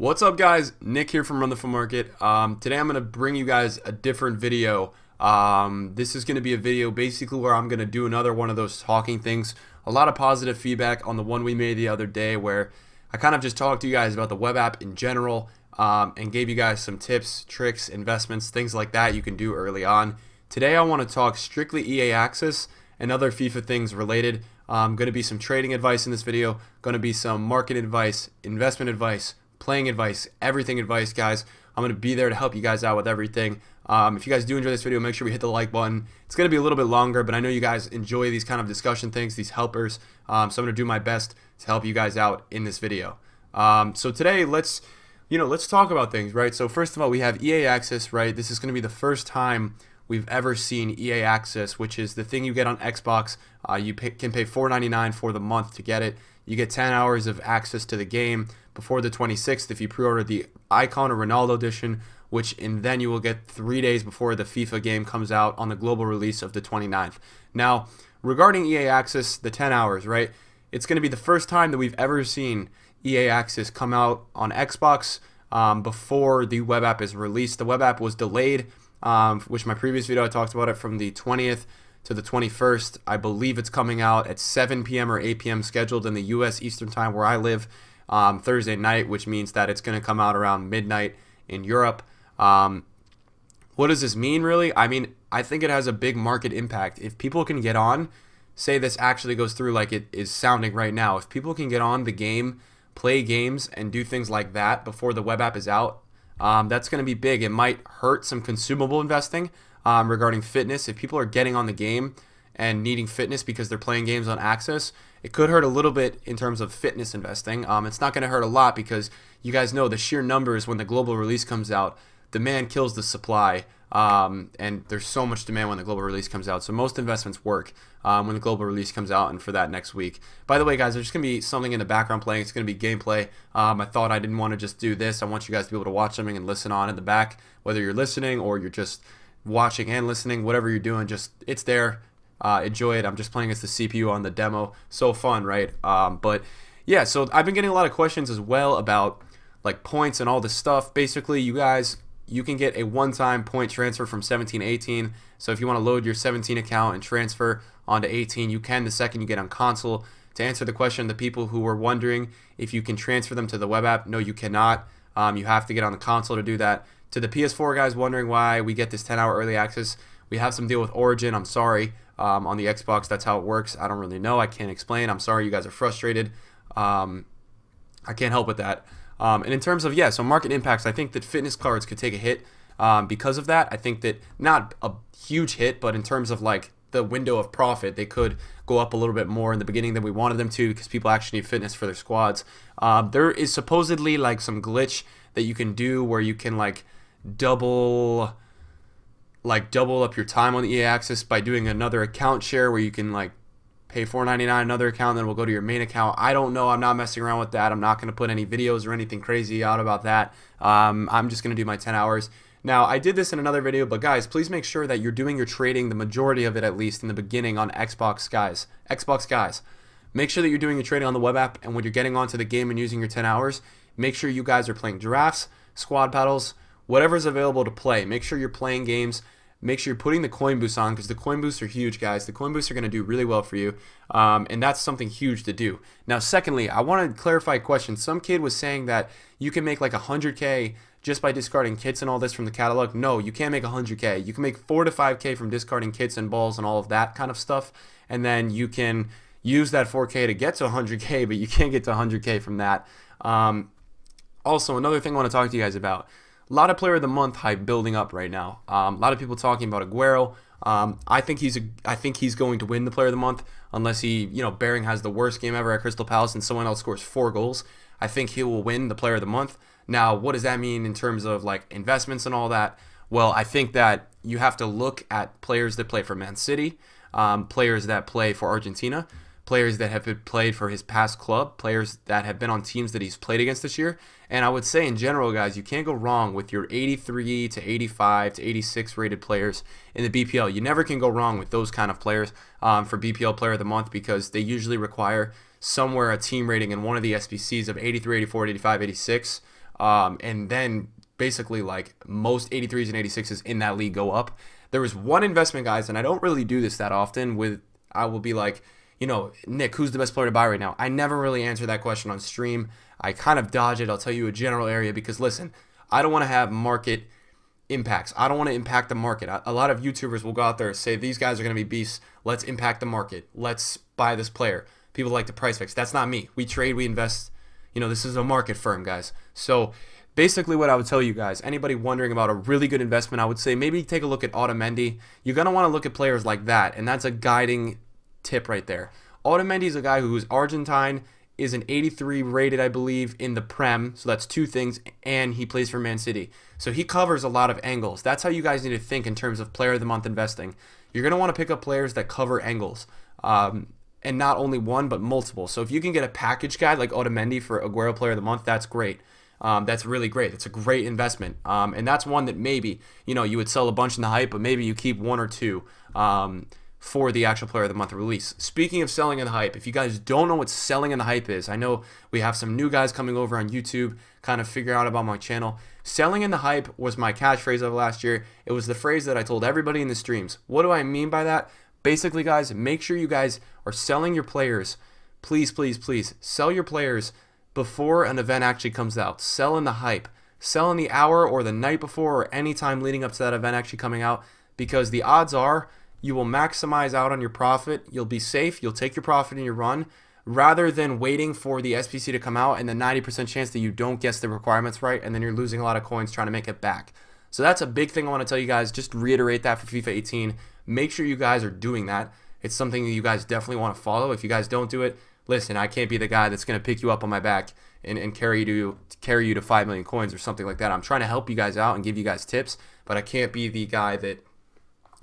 What's up, guys? Nick here from Run the Full Market. Today I'm going to bring you guys a different video. This is going to be a video basically where I'm going to do another one of those talking things. A lot of positive feedback on the one we made the other day where I kind of just talked to you guys about the web app in general and gave you guys some tips, tricks, investments, things like that you can do early on. Today I want to talk strictly EA Access and other FIFA things related. Going to be some trading advice in this video, going to be some market advice, investment advice, playing advice, everything advice, guys. I'm going to be there to help you guys out with everything. If you guys do enjoy this video, make sure we hit the like button. It's going to be a little bit longer, but I know you guys enjoy these kind of discussion things, these helpers. So I'm going to do my best to help you guys out in this video. So today, let's talk about things, right? So first of all, we have EA Access, right? This is going to be the first time we've ever seen EA Access, which is the thing you get on Xbox. You can pay $4.99 for the month to get it. You get 10 hours of access to the game before the 26th if you pre-order the Icon or Ronaldo edition, and then you will get 3 days before the FIFA game comes out on the global release of the 29th. Now, regarding EA Access, the 10 hours, right? It's going to be the first time that we've ever seen EA Access come out on Xbox before the web app is released. The web app was delayed, which my previous video I talked about it from the 20th to the 21st. I believe it's coming out at 7 p.m. or 8 p.m. scheduled in the U.S. Eastern Time where I live Thursday night, which means that it's going to come out around midnight in Europe. What does this mean, really? I mean, I think it has a big market impact. If people can get on, say this actually goes through like it is sounding right now, if people can get on the game, play games, and do things like that before the web app is out, that's going to be big. It might hurt some consumable investing regarding fitness. If people are getting on the game and needing fitness because they're playing games on Access, it could hurt a little bit in terms of fitness investing. It's not going to hurt a lot because you guys know the sheer numbers when the global release comes out, demand kills the supply, and there's so much demand when the global release comes out. So most investments work when the global release comes out and for that next week. By the way, guys, there's going to be something in the background playing. It's going to be gameplay. I thought I didn't want to just do this. I want you guys to be able to watch something and listen on in the back, whether you're listening or you're just watching and listening, whatever you're doing, just it's there. Enjoy it. I'm just playing as the CPU on the demo. So fun, right? But yeah, so I've been getting a lot of questions as well about like points and all this stuff. Basically, you guys, you can get a one-time point transfer from 17 to 18. So if you want to load your 17 account and transfer onto 18, you can the second you get on console. To answer the question, the people who were wondering if you can transfer them to the web app, no, you cannot. You have to get on the console to do that. To the PS4 guys wondering why we get this 10-hour early access, we have some deal with Origin. I'm sorry. On the Xbox, that's how it works. I don't really know. I can't explain. I'm sorry you guys are frustrated. I can't help with that. And in terms of, so market impacts, I think that fitness cards could take a hit because of that. I think that not a huge hit, but in terms of like the window of profit, they could go up a little bit more in the beginning than we wanted them to because people actually need fitness for their squads. There is supposedly like some glitch that you can do where you can like double up your time on the EA Access by doing another account share where you can like pay $4.99 another account, then we'll go to your main account. I don't know. I'm not messing around with that. I'm not going to put any videos or anything crazy out about that. I'm just going to do my 10 hours. Now, I did this in another video, but guys, please make sure that you're doing your trading, the majority of it at least in the beginning on Xbox guys. Xbox guys. Make sure that you're doing your trading on the web app, and when you're getting onto the game and using your 10 hours, make sure you guys are playing drafts, squad battles, whatever's available to play. Make sure you're playing games. Make sure you're putting the coin boosts on because the coin boosts are huge, guys. The coin boosts are going to do really well for you, and that's something huge to do. Now, secondly, I want to clarify a question. Some kid was saying that you can make like 100K just by discarding kits and all this from the catalog. No, you can't make 100K. You can make 4 to 5K from discarding kits and balls and all of that kind of stuff, and then you can use that 4K to get to 100K, but you can't get to 100K from that. Also, another thing I want to talk to you guys about. A lot of player of the month hype building up right now. A lot of people talking about Aguero. I think he's going to win the player of the month unless he, Bering has the worst game ever at Crystal Palace and someone else scores 4 goals. I think he will win the player of the month. Now, what does that mean in terms of like investments and all that? Well, I think that you have to look at players that play for Man City, players that play for Argentina, players that have played for his past club, players that have been on teams that he's played against this year. And I would say in general, guys, you can't go wrong with your 83 to 85 to 86 rated players in the BPL. You never can go wrong with those kind of players for BPL Player of the Month because they usually require somewhere a team rating in one of the SBCs of 83, 84, 85, 86. and then basically like most 83s and 86s in that league go up. There was one investment, guys, and I don't really do this that often. I will be like, you know, Nick, who's the best player to buy right now? I never really answer that question on stream. I kind of dodge it. I'll tell you a general area because, listen, I don't want to have market impacts. I don't want to impact the market. A lot of YouTubers will go out there and say, these guys are going to be beasts. Let's impact the market. Let's buy this player. People like to price fix. That's not me. We trade, we invest. You know, this is a market firm, guys. So basically what I would tell you guys, anybody wondering about a really good investment, I would say maybe take a look at Otamendi. You're going to want to look at players like that, and that's a guiding tip right there. Otamendi is a guy who is Argentine, is an 83 rated, I believe, in the Prem, so that's two things, and he plays for Man City. So he covers a lot of angles. That's how you guys need to think in terms of player of the month investing. You're going to want to pick up players that cover angles, and not only one, but multiple. So if you can get a package guy like Otamendi for Aguero player of the month, that's great. That's really great. It's a great investment, and that's one that maybe, you know, you would sell a bunch in the hype, but maybe you keep one or two for the actual player of the month release. Speaking of selling in the hype, if you guys don't know what selling in the hype is, I know we have some new guys coming over on YouTube, kind of figure out about my channel. Selling in the hype was my catchphrase of last year. It was the phrase that I told everybody in the streams. What do I mean by that? Basically, guys, make sure you guys are selling your players. Please, please, please sell your players before an event actually comes out. Sell in the hype. Sell in the hour or the night before or any time leading up to that event actually coming out, because the odds are you will maximize out on your profit. You'll be safe. You'll take your profit and your run rather than waiting for the SBC to come out and the 90% chance that you don't guess the requirements right and then you're losing a lot of coins trying to make it back. So that's a big thing I want to tell you guys. Just reiterate that for FIFA 18. Make sure you guys are doing that. It's something that you guys definitely want to follow. If you guys don't do it, listen, I can't be the guy that's going to pick you up on my back and carry you to 5 million coins or something like that. I'm trying to help you guys out and give you guys tips, but I can't be the guy that,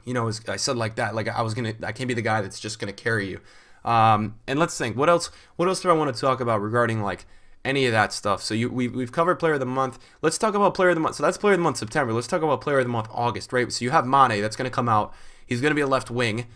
you know, I said like that, like I can't be the guy that's just gonna carry you. And let's think, what else do I want to talk about regarding like any of that stuff? So we've covered player of the month. Let's talk about player of the month. So that's player of the month September. Let's talk about player of the month August, right? So you have Mane that's gonna come out. He's gonna be a left wing.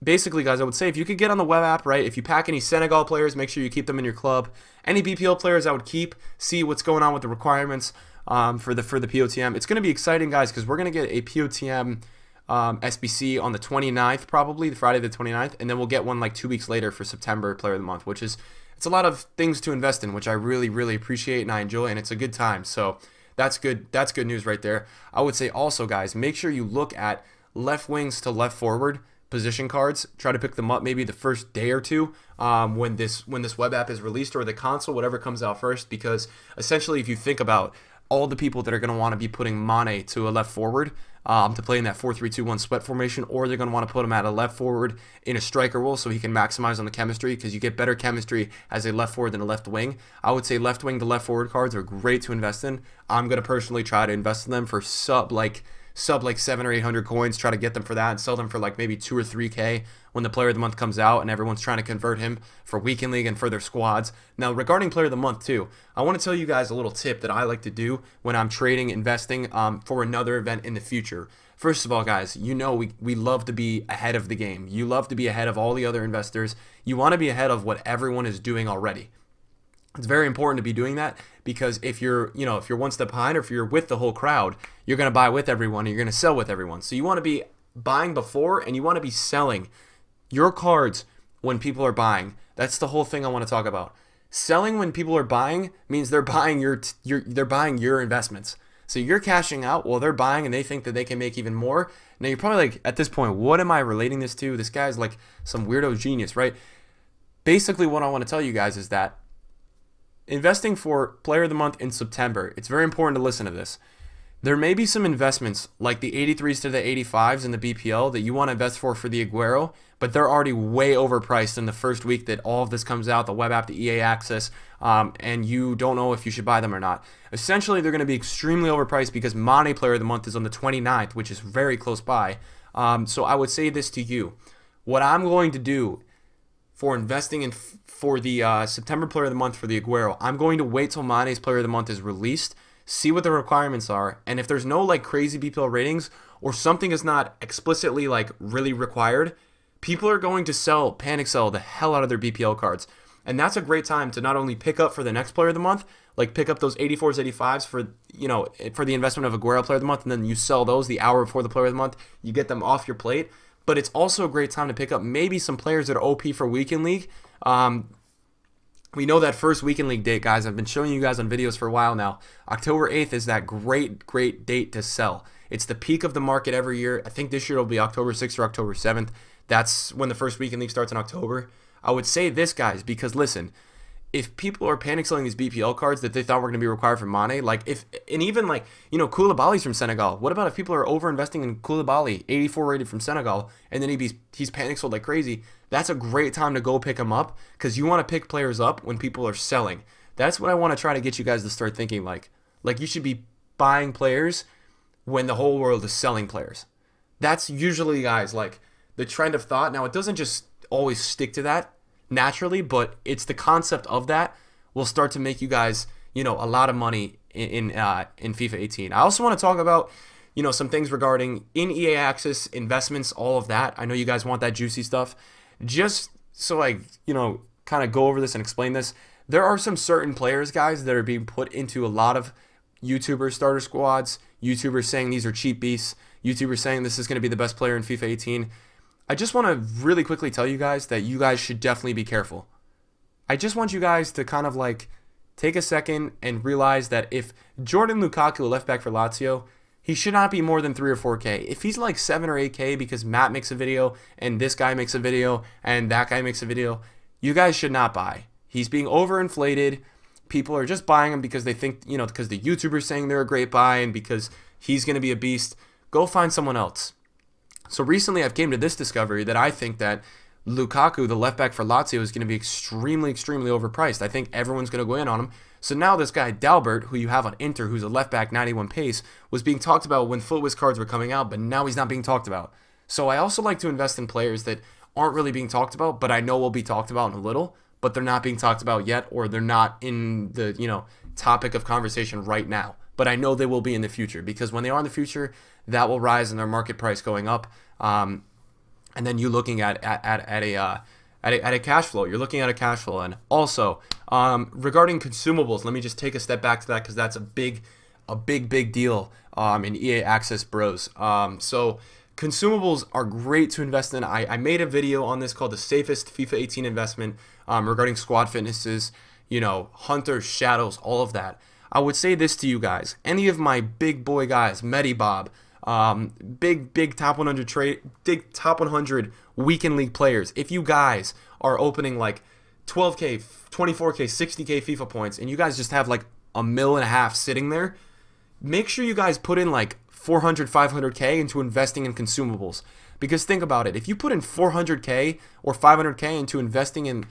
Basically, guys, I would say if you could get on the web app, right? If you pack any Senegal players, make sure you keep them in your club. Any BPL players, I would keep. See what's going on with the requirements. For the POTM. It's going to be exciting, guys, because we're going to get a POTM SBC on the 29th, probably, the Friday the 29th, and then we'll get one like 2 weeks later for September Player of the Month, which is, it's a lot of things to invest in, which I really, really appreciate and I enjoy, and it's a good time. So that's good. That's good news right there. I would say also, guys, make sure you look at left wings to left forward position cards. Try to pick them up maybe the first day or two when this web app is released, or the console, whatever comes out first, because essentially if you think about all the people that are going to want to be putting Mane to a left forward to play in that 4-3-2-1 sweat formation, or they're going to want to put him at a left forward in a striker role so he can maximize on the chemistry, because you get better chemistry as a left forward than a left wing. I would say left wing to left forward cards are great to invest in. I'm going to personally try to invest in them for sub like 700 or 800 coins, try to get them for that and sell them for like maybe 2 or 3K when the player of the month comes out and everyone's trying to convert him for weekend league and for their squads. Now, regarding player of the month too, I want to tell you guys a little tip that I like to do when I'm trading, investing for another event in the future. First of all, guys, you know we love to be ahead of the game. You love to be ahead of all the other investors. You want to be ahead of what everyone is doing already. It's very important to be doing that, because if you're one step behind, or if you're with the whole crowd, you're going to buy with everyone and you're going to sell with everyone. So you want to be buying before, and you want to be selling your cards when people are buying. That's the whole thing I want to talk about. Selling when people are buying means they're buying they're buying your investments. So you're cashing out while they're buying, and they think that they can make even more. Now you're probably like, at this point, what am I relating this to? This guy's like some weirdo genius, right? Basically, what I want to tell you guys is that investing for player of the month in September, it's very important to listen to this. There may be some investments like the 83s to the 85s in the BPL that you want to invest for the Aguero, but they're already way overpriced in the first week that all of this comes out, the web app, the EA access, and you don't know if you should buy them or not. Essentially, they're going to be extremely overpriced because Mane player of the month is on the 29th, which is very close by. So I would say this to you. What I'm going to do for investing in for the September player of the month for the Aguero, I'm going to wait till Mane's player of the month is released, see what the requirements are, and if there's no like crazy BPL ratings, or something is not explicitly like really required, people are going to panic sell the hell out of their BPL cards. And that's a great time to not only pick up for the next player of the month, like pick up those 84s, 85s for, you know, for the investment of Aguero player of the month, and then you sell those the hour before the player of the month. You get them off your plate. But it's also a great time to pick up maybe some players that are OP for weekend league. We know that first weekend league date, guys. I've been showing you guys on videos for a while now. October 8th is that great date to sell. It's the peak of the market every year. I think this year it'll be October 6th or October 7th. That's when the first weekend league starts in October. I would say this, guys, because listen, if people are panic selling these BPL cards that they thought were going to be required for Mane, like and even like, you know, Koulibaly's from Senegal. What about if people are over investing in Koulibaly, 84 rated from Senegal, and then he's panic sold like crazy? That's a great time to go pick him up, because you want to pick players up when people are selling. That's what I want to try to get you guys to start thinking like you should be buying players when the whole world is selling players. That's usually, guys, like the trend of thought. Now, it doesn't just always stick to that naturally, but it's the concept of that will start to make you guys, you know, a lot of money in FIFA 18. I also want to talk about, you know, some things regarding in EA Access investments, all of that. I know you guys want that juicy stuff. Just so I, you know, kind of go over this and explain this, there are some certain players, guys, that are being put into a lot of YouTuber starter squads, YouTubers saying these are cheap beasts, YouTubers saying this is going to be the best player in FIFA 18. I just want to really quickly tell you guys that you guys should definitely be careful. I just want you guys to kind of like take a second and realize that if Jordan Lukaku, left back for Lazio, he should not be more than 3 or 4K. If he's like 7 or 8K because Matt makes a video and this guy makes a video and that guy makes a video, you guys should not buy. He's being overinflated. People are just buying him because they think, you know, because the YouTuber's saying they're a great buy and because he's going to be a beast. Go find someone else. So recently I've came to this discovery that I think that Lukaku, the left back for Lazio, is going to be extremely overpriced. I think everyone's going to go in on him. So now this guy Dalbert, who you have on Inter, who's a left back, 91 pace, was being talked about when Footwiz cards were coming out, but now he's not being talked about. So I also like to invest in players that aren't really being talked about, but I know will be talked about in a little, but they're not being talked about yet, or they're not in the, you know, topic of conversation right now. But I know they will be in the future, because when they are in the future, that will rise in their market price going up. And then you looking at a cash flow. You're looking at a cash flow. And also, regarding consumables, let me just take a step back to that, because that's a big deal in EA Access, bros. So consumables are great to invest in. I made a video on this called the safest FIFA 18 investment regarding squad fitnesses, you know, hunters, shadows, all of that. I would say this to you guys. Any of my big boy guys, Medibob, big top 100 top 100 weekend league players, if you guys are opening like 12K, 24K, 60K FIFA points, and you guys just have like $1.5 million sitting there, make sure you guys put in like 400, 500K into investing in consumables. Because think about it, if you put in 400K or 500K into investing in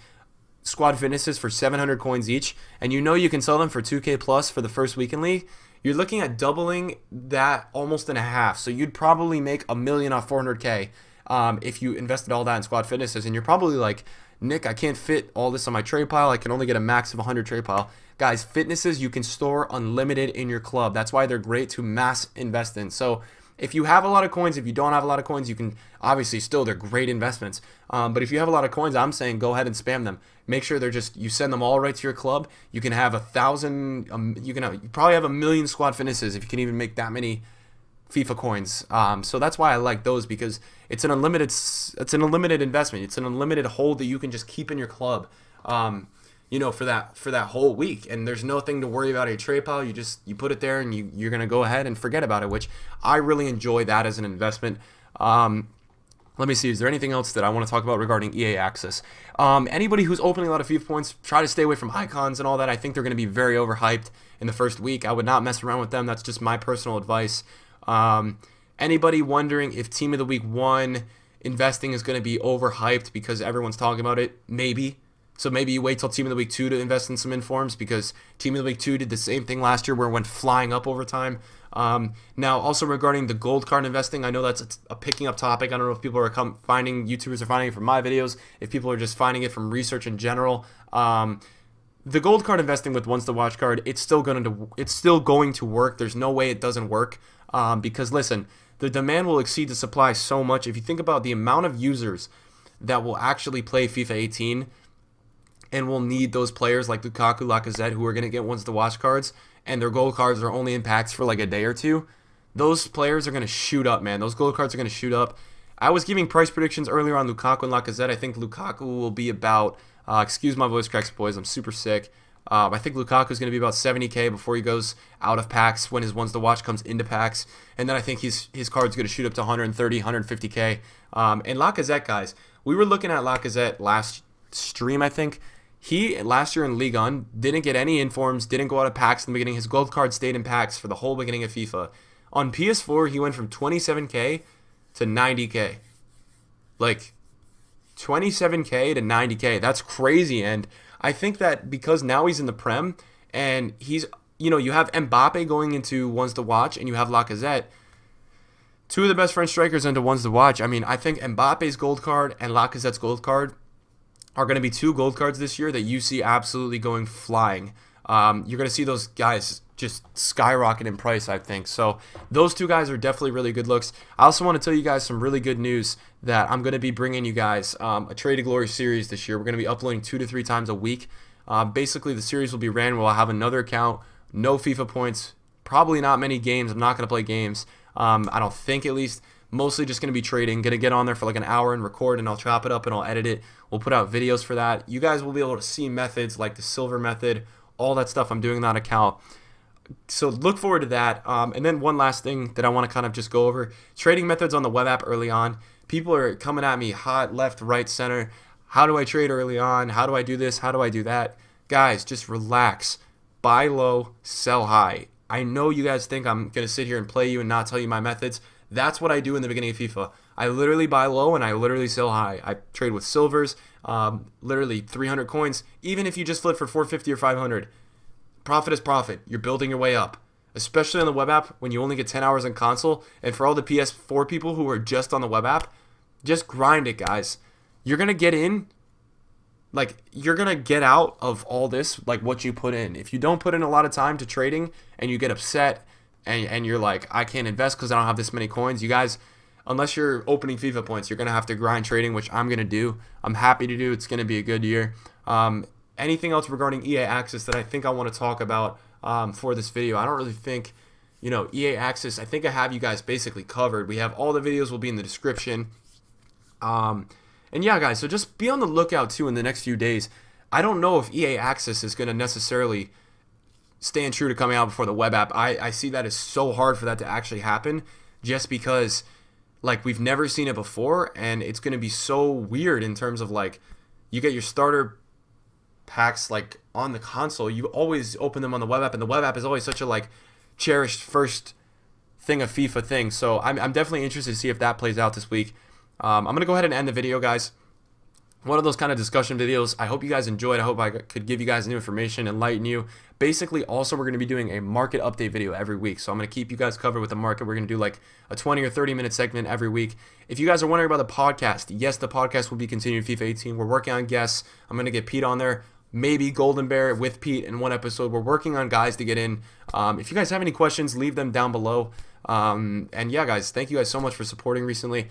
squad fitnesses for 700 coins each, and you know you can sell them for 2K plus for the first weekend league, you're looking at doubling that almost in a half. So you'd probably make $1 million off 400K if you invested all that in squad fitnesses. And you're probably like, Nick, I can't fit all this on my trade pile. I can only get a max of 100 trade pile. Guys, fitnesses you can store unlimited in your club. That's why they're great to mass invest in. So if you have a lot of coins, if you don't have a lot of coins, you can obviously still, they're great investments. But if you have a lot of coins, I'm saying go ahead and spam them. Make sure they're just, you send them all right to your club. You can have 1,000, you probably have 1 million squad fitnesses if you can even make that many FIFA coins. So that's why I like those, because it's an unlimited investment. It's an unlimited hold that you can just keep in your club. You know, for that whole week, and there's nothing to worry about in your trade pile. You put it there, and you're gonna go ahead and forget about it, which I really enjoy that as an investment. Let me see, is there anything else that I want to talk about regarding EA Access? Anybody who's opening a lot of FIFA points, try to stay away from icons and all that. I think they're going to be very overhyped in the first week. I would not mess around with them. That's just my personal advice. Anybody wondering if Team of the Week 1 investing is going to be overhyped because everyone's talking about it? Maybe. So maybe you wait till Team of the Week 2 to invest in some informs, because Team of the Week 2 did the same thing last year where it went flying up over time. Now, also regarding the gold card investing, I know that's a picking up topic. I don't know if people are finding, YouTubers are finding it from my videos, if people are just finding it from research in general. The gold card investing with once the watch card, it's still going to work. There's no way it doesn't work, because listen, the demand will exceed the supply so much. If you think about the amount of users that will actually play FIFA 18, and we'll need those players like Lukaku, Lacazette, who are going to get ones to watch cards, and their gold cards are only in packs for like a day or two. Those players are going to shoot up, man. Those gold cards are going to shoot up. I was giving price predictions earlier on Lukaku and Lacazette. I think Lukaku will be about, excuse my voice cracks, boys, I'm super sick. I think Lukaku is going to be about 70k before he goes out of packs when his ones to watch comes into packs. And then I think his card's going to shoot up to 130, 150k. And Lacazette, guys, we were looking at Lacazette last stream, I think. He, last year in Ligue 1, didn't get any informs, didn't go out of packs in the beginning. His gold card stayed in packs for the whole beginning of FIFA. On PS4, he went from 27k to 90k. Like, 27k to 90k. That's crazy. And I think that because now he's in the Prem, and he's, you know, you have Mbappe going into ones to watch, and you have Lacazette, two of the best French strikers into ones to watch. I mean, I think Mbappe's gold card and Lacazette's gold card are going to be two gold cards this year that you see absolutely going flying. You're going to see those guys just skyrocket in price, I think. So those two guys are definitely really good looks. I also want to tell you guys some really good news that I'm going to be bringing you guys a Trade to Glory series this year. We're going to be uploading 2 to 3 times a week. Basically, the series will be ran where I'll have another account, no FIFA points, probably not many games. I'm not going to play games. I don't think, at least. Mostly just going to be trading. Going to get on there for like an hour and record, and I'll chop it up and I'll edit it. We'll put out videos for that. You guys will be able to see methods like the silver method, all that stuff I'm doing on that account. So look forward to that. And then one last thing that I want to kind of just go over. Trading methods on the web app early on. People are coming at me hot, left, right, center. How do I trade early on? How do I do this? How do I do that? Guys, just relax. Buy low, sell high. I know you guys think I'm going to sit here and play you and not tell you my methods. That's what I do in the beginning of FIFA. I literally buy low and I literally sell high. I trade with silvers, literally 300 coins. Even if you just flip for 450 or 500, profit is profit. You're building your way up. Especially on the web app when you only get 10 hours on console. And for all the PS4 people who are just on the web app, just grind it, guys. You're going to get in, like, you're going to get out of all this, like, what you put in. If you don't put in a lot of time to trading and you get upset and you're like, I can't invest because I don't have this many coins, you guys, unless you're opening FIFA points, you're going to have to grind trading, which I'm going to do. I'm happy to do. It's going to be a good year. Anything else regarding EA Access that I think I want to talk about for this video? I don't really think, you know, EA Access, I think I have you guys basically covered. We have all the videos will be in the description. And yeah, guys, so just be on the lookout too in the next few days. I don't know if EA Access is going to necessarily stand true to coming out before the web app. I see that as so hard for that to actually happen, just because, like, we've never seen it before, and it's going to be so weird in terms of, like, you get your starter packs, like, on the console. You always open them on the web app, and the web app is always such a, like, cherished first thing of FIFA thing. So I'm definitely interested to see if that plays out this week. I'm going to go ahead and end the video, guys. One of those kind of discussion videos. I hope you guys enjoyed. I hope I could give you guys new information, enlighten you. Basically, also, we're going to be doing a market update video every week. So I'm going to keep you guys covered with the market. We're going to do like a 20 or 30-minute segment every week. If you guys are wondering about the podcast, yes, the podcast will be continuing FIFA 18. We're working on guests. I'm going to get Pete on there. Maybe Golden Bear with Pete in one episode. We're working on guys to get in. If you guys have any questions, leave them down below. And yeah, guys, thank you guys so much for supporting recently.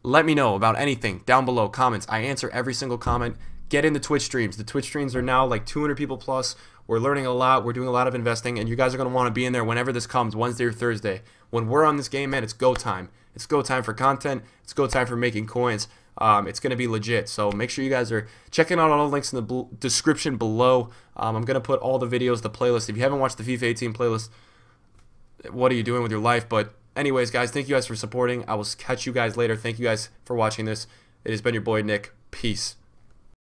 Let me know about anything down below, comments. I answer every single comment. Get in the Twitch streams. The Twitch streams are now like 200 people plus. We're learning a lot. We're doing a lot of investing, and you guys are going to want to be in there whenever this comes, Wednesday or Thursday. When we're on this game, man, it's go time. It's go time for content. It's go time for making coins. It's going to be legit. So make sure you guys are checking out all the links in the description below. I'm going to put all the videos, the playlist. If you haven't watched the FIFA 18 playlist, what are you doing with your life? But anyways, guys, thank you guys for supporting. I will catch you guys later. Thank you guys for watching this. It has been your boy, Nick. Peace.